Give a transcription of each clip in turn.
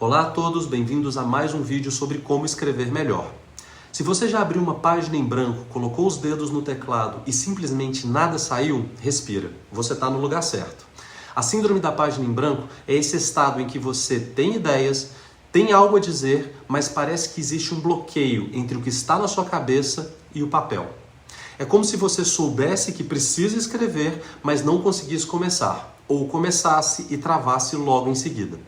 Olá a todos, bem-vindos a mais um vídeo sobre como escrever melhor. Se você já abriu uma página em branco, colocou os dedos no teclado e simplesmente nada saiu, respira, você está no lugar certo. A síndrome da página em branco é esse estado em que você tem ideias, tem algo a dizer, mas parece que existe um bloqueio entre o que está na sua cabeça e o papel. É como se você soubesse que precisa escrever, mas não conseguisse começar, ou começasse e travasse logo em seguida.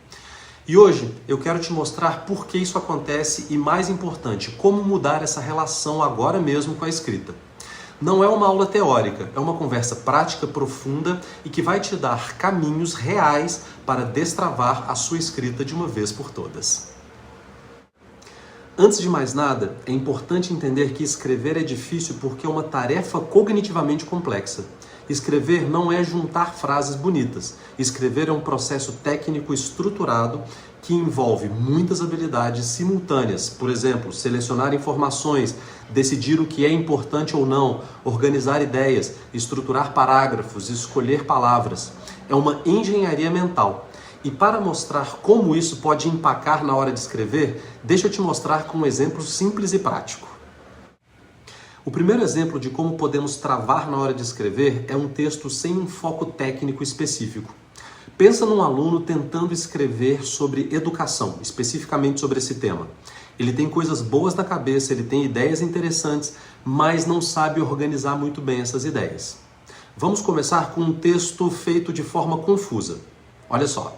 E hoje eu quero te mostrar por que isso acontece e, mais importante, como mudar essa relação agora mesmo com a escrita. Não é uma aula teórica, é uma conversa prática, profunda e que vai te dar caminhos reais para destravar a sua escrita de uma vez por todas. Antes de mais nada, é importante entender que escrever é difícil porque é uma tarefa cognitivamente complexa. Escrever não é juntar frases bonitas. Escrever é um processo técnico estruturado que envolve muitas habilidades simultâneas. Por exemplo, selecionar informações, decidir o que é importante ou não, organizar ideias, estruturar parágrafos, escolher palavras. É uma engenharia mental. E para mostrar como isso pode empacar na hora de escrever, deixa eu te mostrar com um exemplo simples e prático. O primeiro exemplo de como podemos travar na hora de escrever é um texto sem um foco técnico específico. Pensa num aluno tentando escrever sobre educação, especificamente sobre esse tema. Ele tem coisas boas na cabeça, ele tem ideias interessantes, mas não sabe organizar muito bem essas ideias. Vamos começar com um texto feito de forma confusa. Olha só.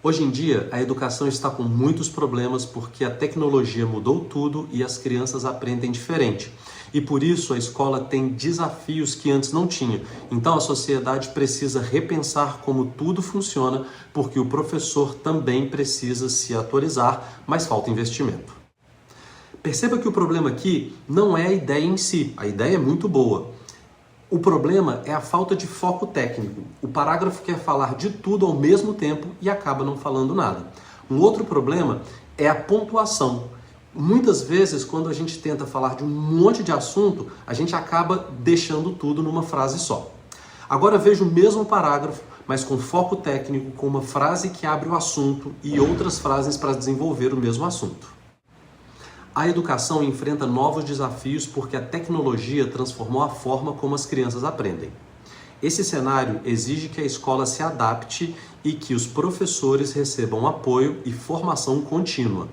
Hoje em dia, a educação está com muitos problemas porque a tecnologia mudou tudo e as crianças aprendem diferente. E por isso a escola tem desafios que antes não tinha. Então a sociedade precisa repensar como tudo funciona, porque o professor também precisa se atualizar, mas falta investimento. Perceba que o problema aqui não é a ideia em si, a ideia é muito boa. O problema é a falta de foco técnico. O parágrafo quer falar de tudo ao mesmo tempo e acaba não falando nada. Um outro problema é a pontuação. Muitas vezes, quando a gente tenta falar de um monte de assunto, a gente acaba deixando tudo numa frase só. Agora veja o mesmo parágrafo, mas com foco técnico, com uma frase que abre o assunto e outras frases para desenvolver o mesmo assunto. A educação enfrenta novos desafios porque a tecnologia transformou a forma como as crianças aprendem. Esse cenário exige que a escola se adapte e que os professores recebam apoio e formação contínua.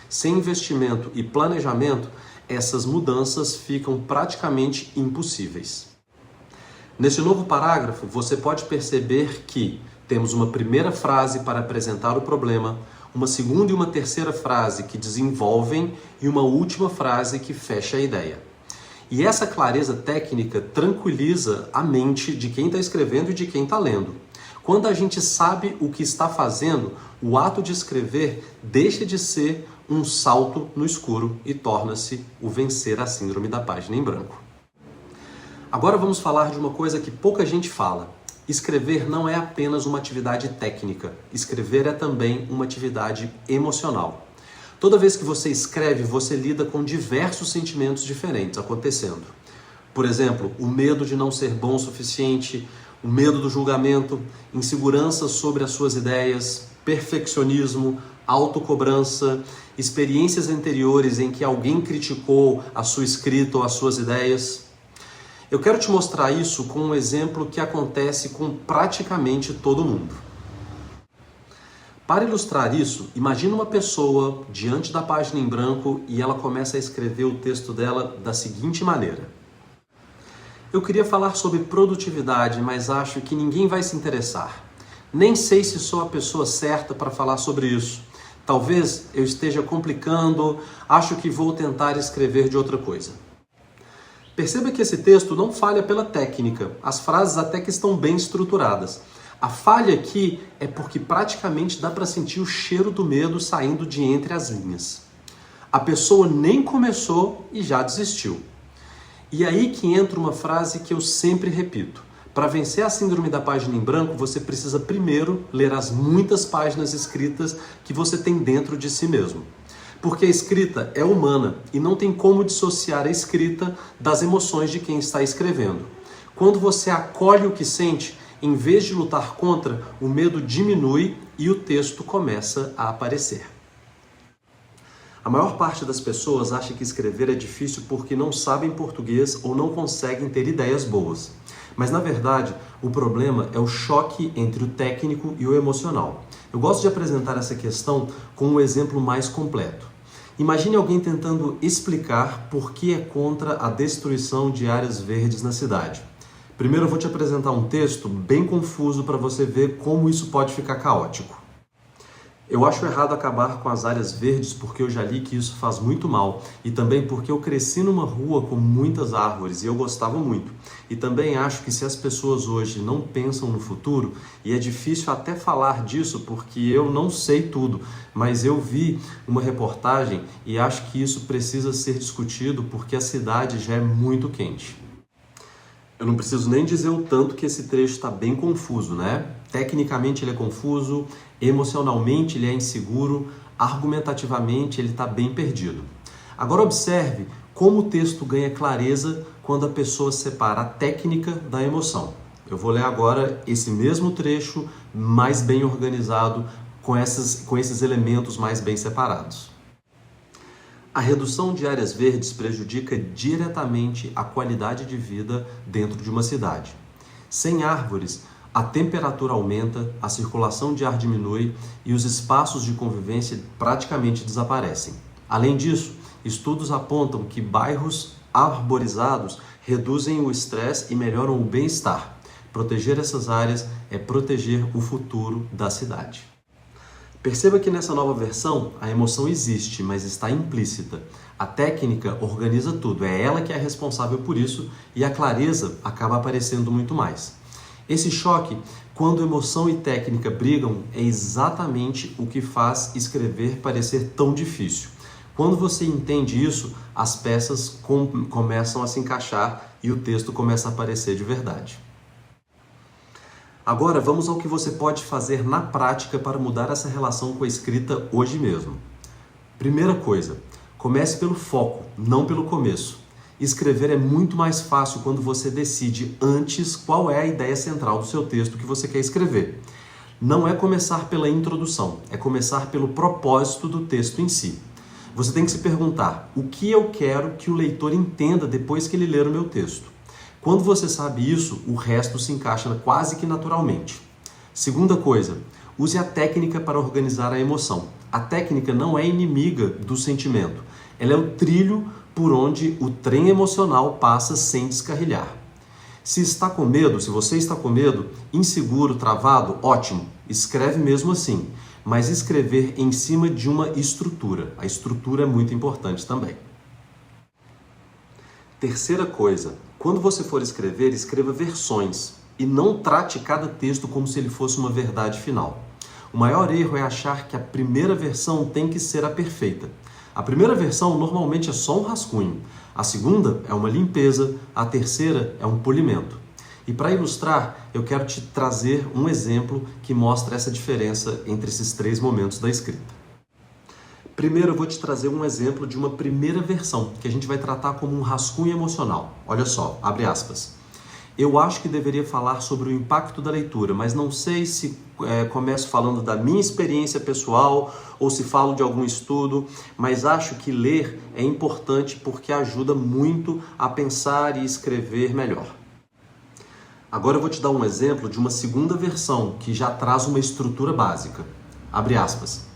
Sem investimento e planejamento, essas mudanças ficam praticamente impossíveis. Nesse novo parágrafo, você pode perceber que temos uma primeira frase para apresentar o problema, uma segunda e uma terceira frase que desenvolvem e uma última frase que fecha a ideia. E essa clareza técnica tranquiliza a mente de quem está escrevendo e de quem está lendo. Quando a gente sabe o que está fazendo, o ato de escrever deixa de ser um salto no escuro e torna-se o vencer a síndrome da página em branco. Agora vamos falar de uma coisa que pouca gente fala. Escrever não é apenas uma atividade técnica. Escrever é também uma atividade emocional. Toda vez que você escreve, você lida com diversos sentimentos diferentes acontecendo. Por exemplo, o medo de não ser bom o suficiente, o medo do julgamento, insegurança sobre as suas ideias, perfeccionismo, autocobrança, experiências anteriores em que alguém criticou a sua escrita ou as suas ideias. Eu quero te mostrar isso com um exemplo que acontece com praticamente todo mundo. Para ilustrar isso, imagine uma pessoa diante da página em branco e ela começa a escrever o texto dela da seguinte maneira. Eu queria falar sobre produtividade, mas acho que ninguém vai se interessar. Nem sei se sou a pessoa certa para falar sobre isso. Talvez eu esteja complicando, acho que vou tentar escrever de outra coisa. Perceba que esse texto não falha pela técnica, as frases até que estão bem estruturadas. A falha aqui é porque praticamente dá para sentir o cheiro do medo saindo de entre as linhas. A pessoa nem começou e já desistiu. E aí que entra uma frase que eu sempre repito. Para vencer a síndrome da página em branco, você precisa primeiro ler as muitas páginas escritas que você tem dentro de si mesmo. Porque a escrita é humana e não tem como dissociar a escrita das emoções de quem está escrevendo. Quando você acolhe o que sente, Em vez de lutar contra, o medo diminui e o texto começa a aparecer. A maior parte das pessoas acha que escrever é difícil porque não sabem português ou não conseguem ter ideias boas. Mas, na verdade, o problema é o choque entre o técnico e o emocional. Eu gosto de apresentar essa questão com um exemplo mais completo. Imagine alguém tentando explicar por que é contra a destruição de áreas verdes na cidade. Primeiro eu vou te apresentar um texto bem confuso para você ver como isso pode ficar caótico. Eu acho errado acabar com as áreas verdes porque eu já li que isso faz muito mal e também porque eu cresci numa rua com muitas árvores e eu gostava muito. E também acho que se as pessoas hoje não pensam no futuro, e é difícil até falar disso porque eu não sei tudo, mas eu vi uma reportagem e acho que isso precisa ser discutido porque a cidade já é muito quente. Eu não preciso nem dizer o tanto que esse trecho está bem confuso, né? Tecnicamente ele é confuso, emocionalmente ele é inseguro, argumentativamente ele está bem perdido. Agora observe como o texto ganha clareza quando a pessoa separa a técnica da emoção. Eu vou ler agora esse mesmo trecho mais bem organizado, com esses elementos mais bem separados. A redução de áreas verdes prejudica diretamente a qualidade de vida dentro de uma cidade. Sem árvores, a temperatura aumenta, a circulação de ar diminui e os espaços de convivência praticamente desaparecem. Além disso, estudos apontam que bairros arborizados reduzem o estresse e melhoram o bem-estar. Proteger essas áreas é proteger o futuro da cidade. Perceba que nessa nova versão a emoção existe, mas está implícita. A técnica organiza tudo, é ela que é responsável por isso e a clareza acaba aparecendo muito mais. Esse choque, quando emoção e técnica brigam, é exatamente o que faz escrever parecer tão difícil. Quando você entende isso, as peças começam a se encaixar e o texto começa a aparecer de verdade. Agora vamos ao que você pode fazer na prática para mudar essa relação com a escrita hoje mesmo. Primeira coisa, comece pelo foco, não pelo começo. Escrever é muito mais fácil quando você decide antes qual é a ideia central do seu texto que você quer escrever. Não é começar pela introdução, é começar pelo propósito do texto em si. Você tem que se perguntar, o que eu quero que o leitor entenda depois que ele ler o meu texto? Quando você sabe isso, o resto se encaixa quase que naturalmente. Segunda coisa, use a técnica para organizar a emoção. A técnica não é inimiga do sentimento. Ela é o trilho por onde o trem emocional passa sem descarrilhar. Se está com medo, se você está com medo, inseguro, travado, ótimo, escreve mesmo assim. Mas escrever em cima de uma estrutura. A estrutura é muito importante também. Terceira coisa, quando você for escrever, escreva versões e não trate cada texto como se ele fosse uma verdade final. O maior erro é achar que a primeira versão tem que ser a perfeita. A primeira versão normalmente é só um rascunho, a segunda é uma limpeza, a terceira é um polimento. E para ilustrar, eu quero te trazer um exemplo que mostra essa diferença entre esses três momentos da escrita. Primeiro eu vou te trazer um exemplo de uma primeira versão, que a gente vai tratar como um rascunho emocional. Olha só, abre aspas. Eu acho que deveria falar sobre o impacto da leitura, mas não sei se começo falando da minha experiência pessoal ou se falo de algum estudo, mas acho que ler é importante porque ajuda muito a pensar e escrever melhor. Agora eu vou te dar um exemplo de uma segunda versão que já traz uma estrutura básica. Abre aspas.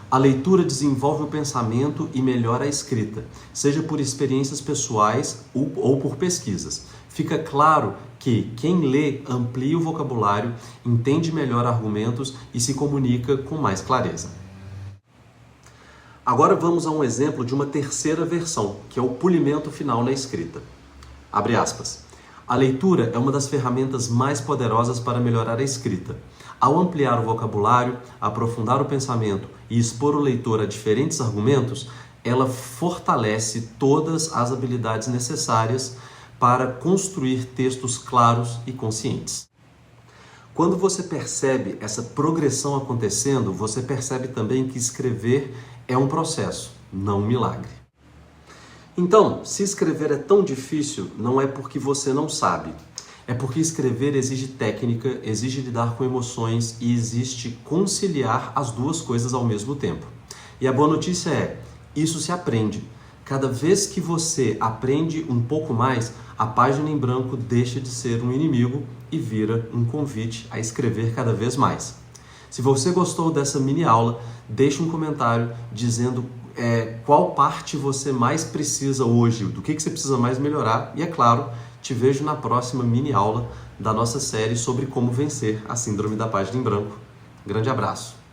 A leitura desenvolve o pensamento e melhora a escrita, seja por experiências pessoais ou por pesquisas. Fica claro que quem lê amplia o vocabulário, entende melhor argumentos e se comunica com mais clareza. Agora vamos a um exemplo de uma terceira versão, que é o polimento final na escrita. Abre aspas. A leitura é uma das ferramentas mais poderosas para melhorar a escrita. Ao ampliar o vocabulário, aprofundar o pensamento e expor o leitor a diferentes argumentos, ela fortalece todas as habilidades necessárias para construir textos claros e conscientes. Quando você percebe essa progressão acontecendo, você percebe também que escrever é um processo, não um milagre. Então, se escrever é tão difícil, não é porque você não sabe. É porque escrever exige técnica, exige lidar com emoções e existe conciliar as duas coisas ao mesmo tempo. E a boa notícia é, isso se aprende. Cada vez que você aprende um pouco mais, a página em branco deixa de ser um inimigo e vira um convite a escrever cada vez mais. Se você gostou dessa mini aula, deixe um comentário dizendo qual parte você mais precisa hoje, do que você precisa mais melhorar. E é claro, te vejo na próxima mini aula da nossa série sobre como vencer a síndrome da página em branco. Grande abraço!